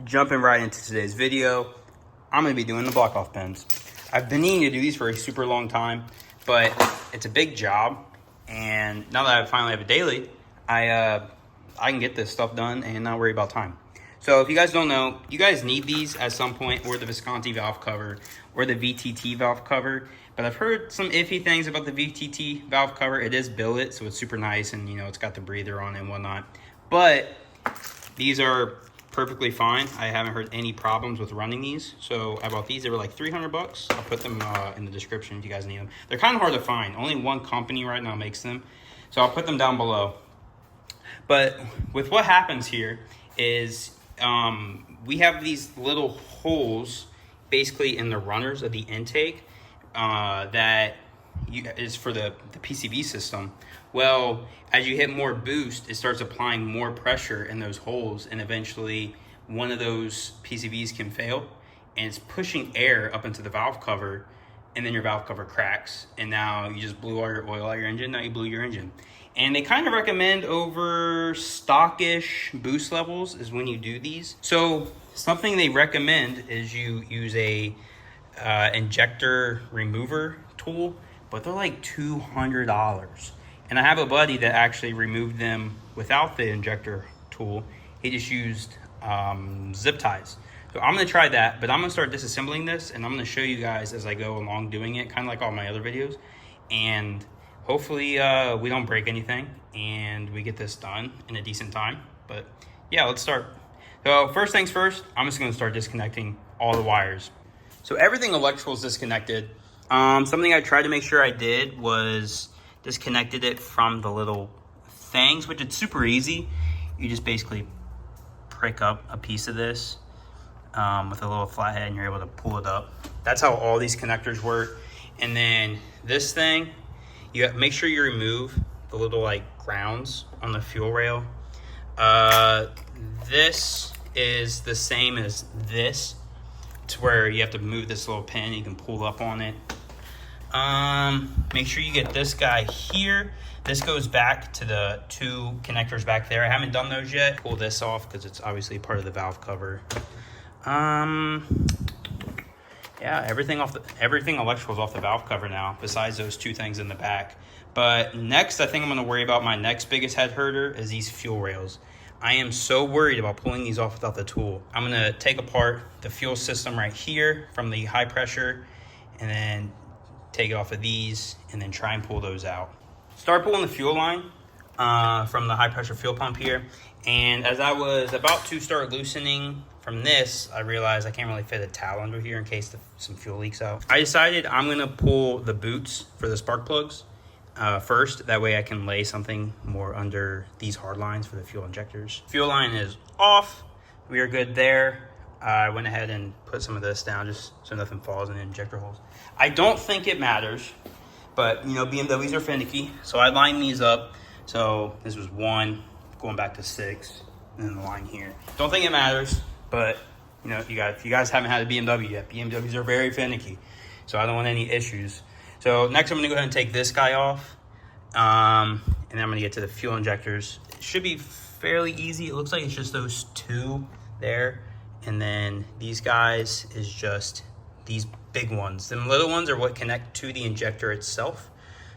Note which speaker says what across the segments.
Speaker 1: Jumping right into today's video, I'm going to be doing the block off pins. I've been needing to do these for a super long time, but it's a big job, and now that I finally have a daily, I can get this stuff done and not worry about time. So if you guys don't know, you guys need these at some point, or the Visconti valve cover, or the VTT valve cover. But I've heard some iffy things about the VTT valve cover. It is billet, so it's super nice, and you know, it's got the breather on it and whatnot. But these are perfectly fine. I haven't heard any problems with running these. So I bought these. They were like 300 bucks. I'll put them in the description if you guys need them. They're kind of hard to find. Only one company right now makes them. So I'll put them down below. But with what happens here is we have these little holes basically in the runners of the intake that is for the PCV system. Well, as you hit more boost, it starts applying more pressure in those holes, and eventually one of those PCVs can fail, and it's pushing air up into the valve cover, and then your valve cover cracks, and now you just blew all your oil out of your engine. Now you blew your engine. And they kind of recommend over stockish boost levels is when you do these. So something they recommend is you use a injector remover tool, but they're like $200. And I have a buddy that actually removed them without the injector tool. He just used zip ties. So I'm gonna try that, but I'm gonna start disassembling this, and I'm gonna show you guys as I go along doing it, kind of like all my other videos. And hopefully we don't break anything and we get this done in a decent time. But yeah, let's start. So first things first, I'm just gonna start disconnecting all the wires. So everything electrical is disconnected. Something I tried to make sure I did was disconnected it from the little things, which it's super easy. You just basically prick up a piece of this with a little flathead, and you're able to pull it up. That's how all these connectors work. And then this thing, you have, make sure you remove the little like grounds on the fuel rail. This is the same as this. It's where you have to move this little pin. You can pull up on it. Make sure you get this guy here. This goes back to the two connectors back there. I haven't done those yet. Pull this off because it's obviously part of the valve cover. Yeah, everything electrical is off the valve cover now, besides those two things in the back. But next, I think I'm going to worry about my next biggest head herder is these fuel rails. I am so worried about pulling these off without the tool. I'm going to take apart the fuel system right here from the high pressure, and then take it off of these, and then try and pull those out. Start pulling the fuel line from the high pressure fuel pump here. And as I was about to start loosening from this, I realized I can't really fit a towel under here in case some fuel leaks out. I decided I'm gonna pull the boots for the spark plugs first. That way I can lay something more under these hard lines for the fuel injectors. Fuel line is off. We are good there. I went ahead and put some of this down just so nothing falls in the injector holes. I don't think it matters, but you know, BMWs are finicky. So I lined these up. So this was 1, going back to 6, and then the line here. Don't think it matters, but you know, if you guys haven't had a BMW yet, BMWs are very finicky. So I don't want any issues. So next I'm gonna go ahead and take this guy off. And then I'm gonna get to the fuel injectors. It should be fairly easy. It looks like it's just those two there. And then these guys is just these big ones. The little ones are what connect to the injector itself.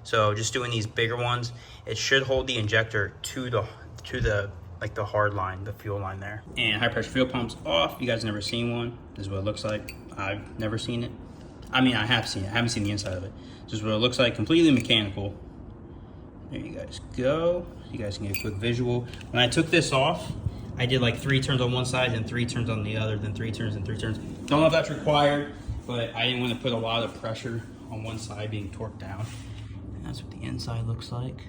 Speaker 1: So just doing these bigger ones, it should hold the injector to the like the hard line, the fuel line there. And high pressure fuel pumps off. You guys never seen one. This is what it looks like. I've never seen it. I mean, I have seen it. I haven't seen the inside of it. This is what it looks like, completely mechanical. There you guys go. You guys can get a quick visual. When I took this off, I did like 3 turns on one side and 3 turns on the other, then 3 turns and 3 turns. Don't know if that's required, but I didn't want to put a lot of pressure on one side being torqued down. And that's what the inside looks like.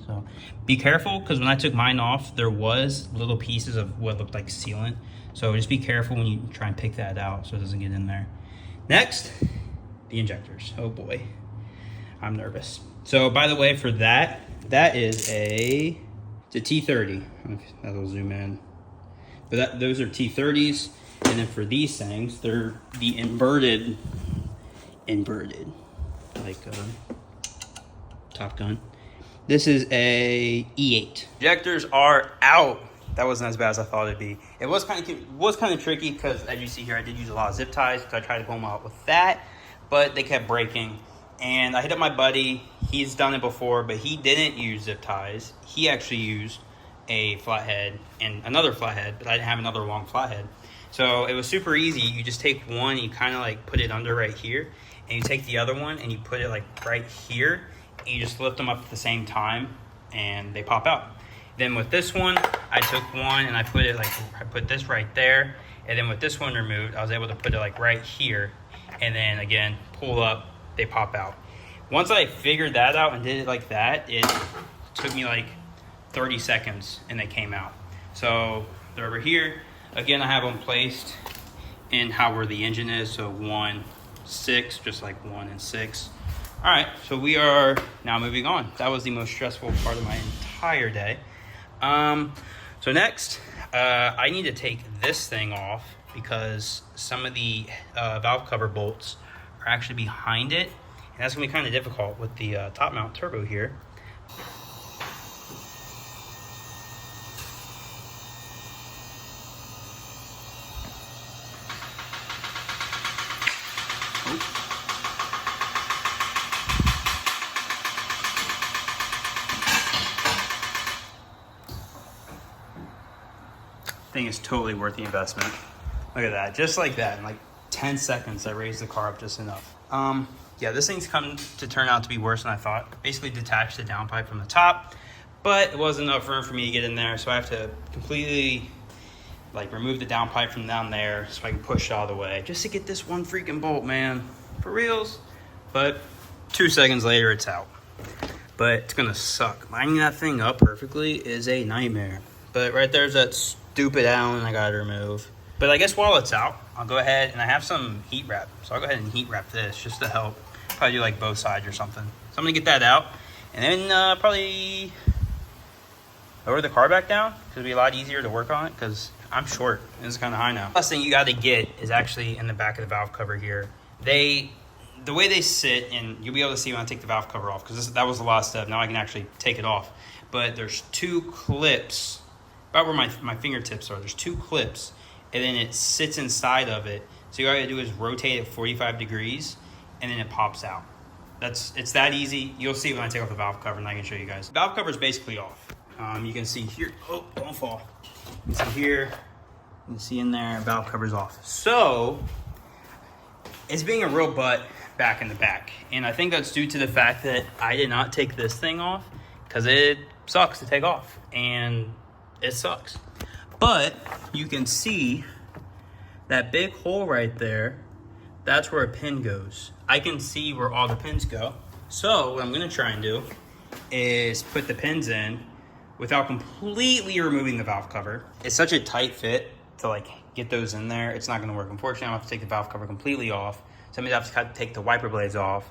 Speaker 1: So be careful, because when I took mine off, there was little pieces of what looked like sealant. So just be careful when you try and pick that out so it doesn't get in there. Next, the injectors. Oh boy, I'm nervous. So by the way, for that is it's a T30. That'll zoom in. But those are T30s. And then for these things, they're the inverted, like Top Gun. This is a E8. Injectors are out. that wasn't as bad as I thought it'd be. It was kind of tricky because, as you see here, I did use a lot of zip ties because I tried to pull them out with that, but they kept breaking. And I hit up my buddy. He's done it before, but he didn't use zip ties. He actually used a flathead and another flathead, but I didn't have another long flathead. So it was super easy. You just take one, you kind of like put it under right here, and you take the other one and you put it like right here, and you just lift them up at the same time, and they pop out. Then with this one, I took one and I put this right there, and then with this one removed, I was able to put it like right here, and then again, pull up, they pop out. Once I figured that out and did it like that, it took me like 30 seconds and they came out. So they're over here. Again, I have them placed in where the engine is, so 1, 6, just like 1 and 6. All right, so we are now moving on. That was the most stressful part of my entire day. So next, I need to take this thing off because some of the valve cover bolts are actually behind it, and that's gonna be kind of difficult with the top mount turbo here. Thing is totally worth the investment. Look at that, just like that, in like 10 seconds I raised the car up just enough. Yeah, this thing's come to turn out to be worse than I thought. Basically detached the downpipe from the top, but it wasn't enough room for me to get in there, so I have to completely like remove the downpipe from down there so I can push it all the way just to get this one freaking bolt, man, for reals. But 2 seconds later it's out, but it's gonna suck. Lining that thing up perfectly is a nightmare. But right there's that stupid Allen I gotta remove. But I guess while it's out, I'll go ahead, and I have some heat wrap, so I'll go ahead and heat wrap this just to help. Probably do like both sides or something. So I'm gonna get that out, and then probably lower the car back down, because it'll be a lot easier to work on it, because I'm short, and it's kind of high now. Last thing you gotta get is actually in the back of the valve cover here. The way they sit, and you'll be able to see when I take the valve cover off, because that was the last step. Now I can actually take it off. But there's 2 clips, about where my fingertips are. There's 2 clips, and then it sits inside of it. So all you gotta do is rotate it 45 degrees, and then it pops out. It's that easy. You'll see when I take off the valve cover, and I can show you guys. The valve cover is basically off. You can see here, oh, don't fall. You can see here, you can see in there, valve cover's off. So, it's being a real butt back in the back. And I think that's due to the fact that I did not take this thing off, because it sucks to take off, and it sucks. But you can see that big hole right there, that's where a pin goes. I can see where all the pins go. So what I'm gonna try and do is put the pins in without completely removing the valve cover. It's such a tight fit to like get those in there. It's not gonna work. Unfortunately, I'm gonna have to take the valve cover completely off. So I'm gonna have to take the wiper blades off.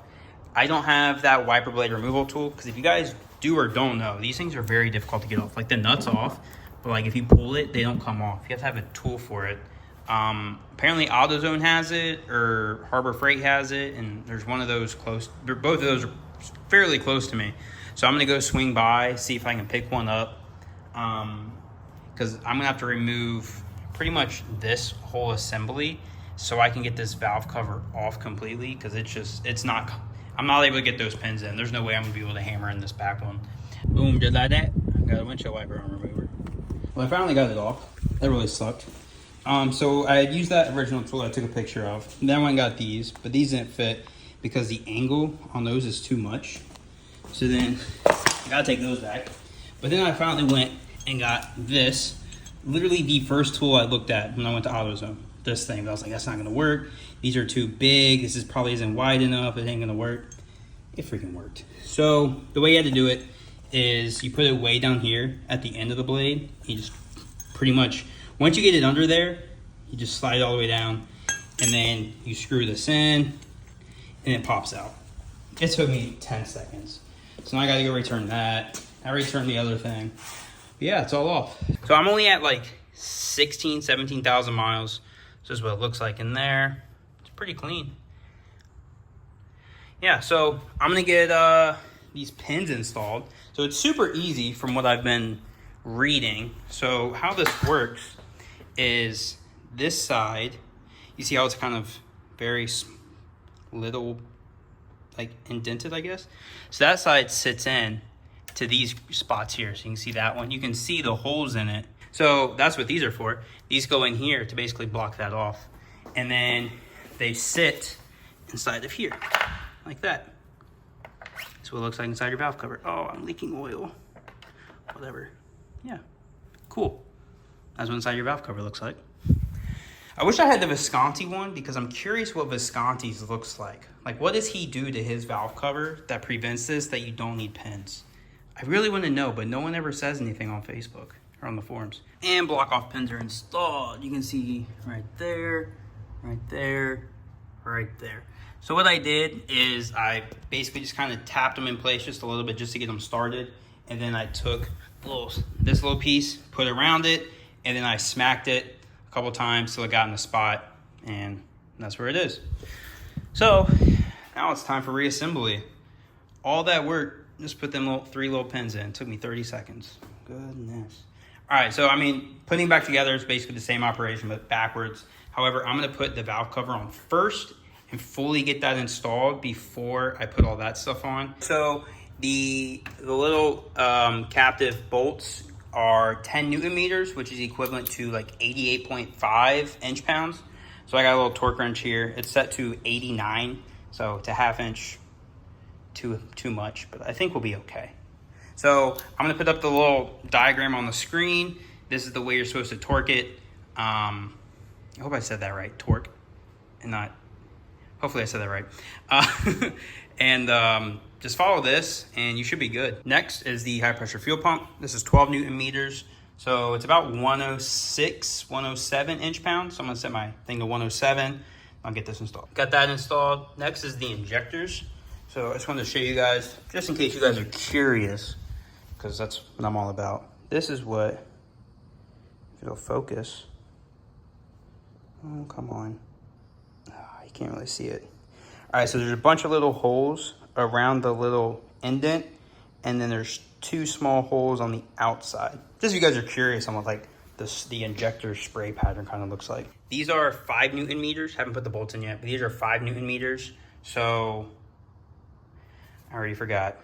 Speaker 1: I don't have that wiper blade removal tool, because if you guys do or don't know, these things are very difficult to get off. Like the nuts off, but like if you pull it, they don't come off. You have to have a tool for it. Apparently AutoZone has it, or Harbor Freight has it, and there's one of those close. Both of those are fairly close to me. So I'm gonna go swing by, see if I can pick one up, because I'm gonna have to remove pretty much this whole assembly so I can get this valve cover off completely, because I'm not able to get those pins in. There's no way I'm gonna be able to hammer in this back one. Boom, just like that. Got a windshield wiper on remover. Well, I finally got it off. That really sucked. So I had used that original tool I took a picture of. Then I went and got these, but these didn't fit because the angle on those is too much. So then I gotta take those back. But then I finally went and got this, literally the first tool I looked at when I went to AutoZone. This thing, but I was like, that's not gonna work. These are too big. This probably isn't wide enough. It ain't gonna work. It freaking worked. So the way you had to do it is you put it way down here at the end of the blade. You just pretty much, once you get it under there, you just slide it all the way down, and then you screw this in, and it pops out. It took me 10 seconds. So now I gotta go return that. I returned the other thing. But yeah, it's all off. So I'm only at like 16, 17,000 miles. So this is what it looks like in there. It's pretty clean. Yeah, so I'm gonna get these pins installed. So it's super easy from what I've been reading. So how this works is this side, you see how it's kind of very little, like indented, I guess. So that side sits in to these spots here. So you can see that one. You can see the holes in it. So that's what these are for. These go in here to basically block that off. And then they sit inside of here, like that. That's what it looks like inside your valve cover. Oh, I'm leaking oil. Whatever. Yeah, cool. That's what inside your valve cover looks like. I wish I had the Visconti one because I'm curious what Visconti's looks like. Like, what does he do to his valve cover that prevents this, that you don't need pins? I really want to know, but no one ever says anything on Facebook or on the forums. And block off pins are installed. You can see right there, right there, right there. So what I did is I basically just kind of tapped them in place just a little bit just to get them started. And then I took this little piece, put it around it, and then I smacked it a couple times till it got in the spot, and that's where it is. So now it's time for reassembly. All that work, just put them three little pins in. It took me 30 seconds. Goodness. All right, so I mean, putting it back together is basically the same operation, but backwards. However, I'm gonna put the valve cover on first and fully get that installed before I put all that stuff on. So the little captive bolts are 10 Newton meters, which is equivalent to like 88.5 inch-pounds. So I got a little torque wrench here. It's set to 89, so it's a ½ inch too much, but I think we'll be okay. So I'm gonna put up the little diagram on the screen. This is the way you're supposed to torque it. I hope I said that right, torque, and not, hopefully I said that right. Just follow this and you should be good. Next is the high pressure fuel pump. This is 12 Newton meters. So it's about 106, 107 inch-pounds. So I'm gonna set my thing to 107. I'll get this installed. Got that installed. Next is the injectors. So I just wanted to show you guys, just in case you guys are curious, because that's what I'm all about. This is what, if it'll focus. Oh, come on. Oh, you can't really see it. All right, so there's a bunch of little holes around the little indent, and then there's two small holes on the outside. Just if you guys are curious on what like the injector spray pattern kind of looks like. These are 5 Newton meters. Haven't put the bolts in yet, but these are 5 Newton meters. So I already forgot.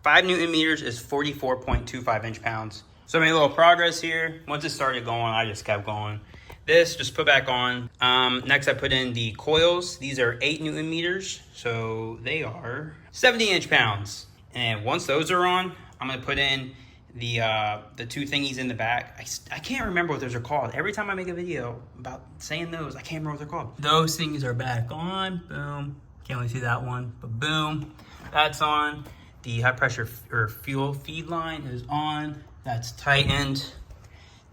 Speaker 1: 5 Newton meters is 44.25 inch-pounds. So I made a little progress here. Once it started going, I just kept going. This, just put back on. Next, I put in the coils. These are 8 Newton meters, so they are 70 inch-pounds. And once those are on, I'm gonna put in the two thingies in the back. I can't remember what those are called. Every time I make a video about saying those, I can't remember what they're called. Those things are back on, boom. Can't really see that one, but boom, that's on. The high pressure or fuel feed line is on. That's tightened.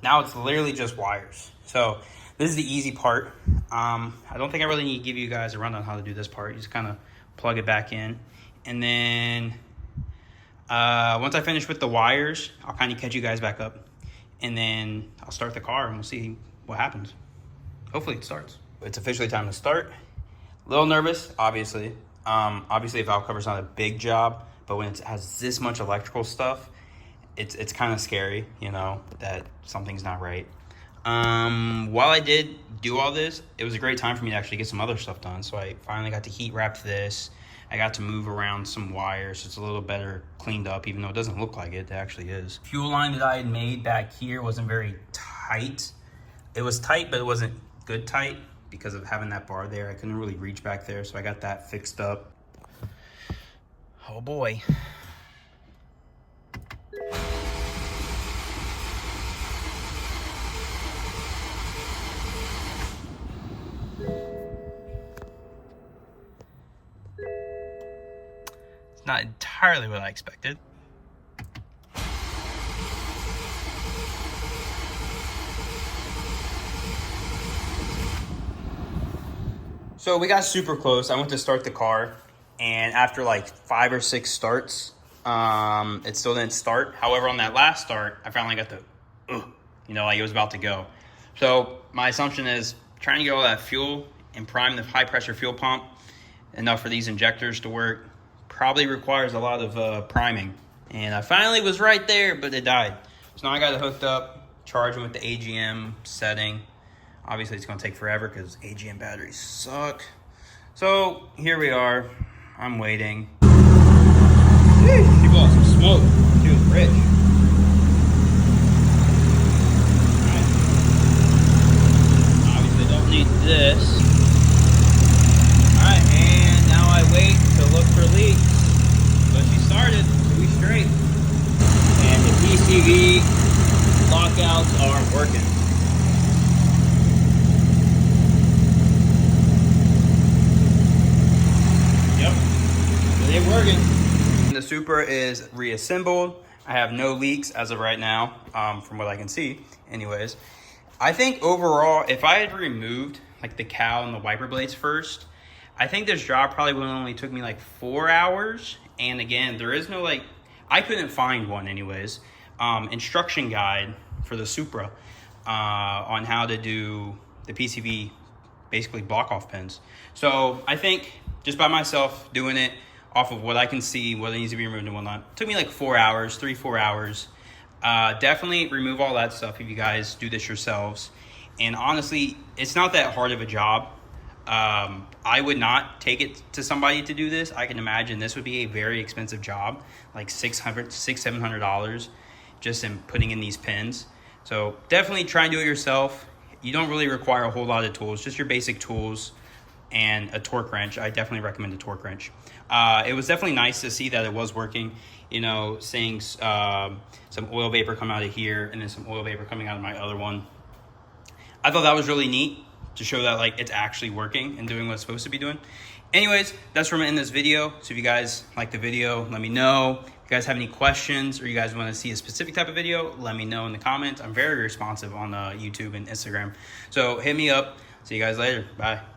Speaker 1: Now it's literally just wires. So this is the easy part. I don't think I really need to give you guys a rundown on how to do this part. You just kind of plug it back in. And then once I finish with the wires, I'll kind of catch you guys back up. And then I'll start the car and we'll see what happens. Hopefully it starts. It's officially time to start. A little nervous, obviously. Obviously a valve cover's not a big job, but when it has this much electrical stuff, it's kind of scary, you know, that something's not right. While I did do all this, it was a great time for me to actually get some other stuff done. So I finally got to heat wrap this. I got to move around some wires. So it's a little better cleaned up, even though it doesn't look like it. It actually is. Fuel line that I had made back here wasn't very tight. It was tight, but it wasn't good tight because of having that bar there. I couldn't really reach back there, so I got that fixed up. Oh boy. Not entirely what I expected. So we got super close. I went to start the car, and after like 5 or 6 starts, it still didn't start. However, on that last start, I finally got the, you know, like it was about to go. So my assumption is trying to get all that fuel and prime the high pressure fuel pump enough for these injectors to work. Probably requires a lot of priming. And I finally was right there, but it died. So now I got it hooked up, charging with the AGM setting. Obviously it's gonna take forever because AGM batteries suck. So here we are, I'm waiting. She bought some smoke, she was rich. Alright. Obviously don't need this. Alright, and now I wait to look for leaks. But she started, so we straight. And the PCV lockouts are working. Yep, they're working. The Supra is reassembled. I have no leaks as of right now, from what I can see. Anyways, I think overall, if I had removed like the cowl and the wiper blades first, I think this job probably would only took me like 4 hours. And again, there is no like, I couldn't find one anyways, instruction guide for the Supra on how to do the PCV, basically block off pins. So I think just by myself doing it off of what I can see, what needs to be removed and whatnot, took me like 4 hours, 3-4 hours. Definitely remove all that stuff if you guys do this yourselves. And honestly, it's not that hard of a job. I would not take it to somebody to do this. I can imagine this would be a very expensive job, like $600-700 just in putting in these pins. So definitely try and do it yourself. You don't really require a whole lot of tools, just your basic tools and a torque wrench. I definitely recommend a torque wrench. It was definitely nice to see that it was working, you know, seeing some oil vapor come out of here and then some oil vapor coming out of my other one. I thought that was really neat to show that like it's actually working and doing what it's supposed to be doing. Anyways, that's where I'm gonna end this video. So if you guys like the video, let me know. If you guys have any questions or you guys want to see a specific type of video, let me know in the comments. I'm very responsive on YouTube and Instagram. So hit me up. See you guys later. Bye.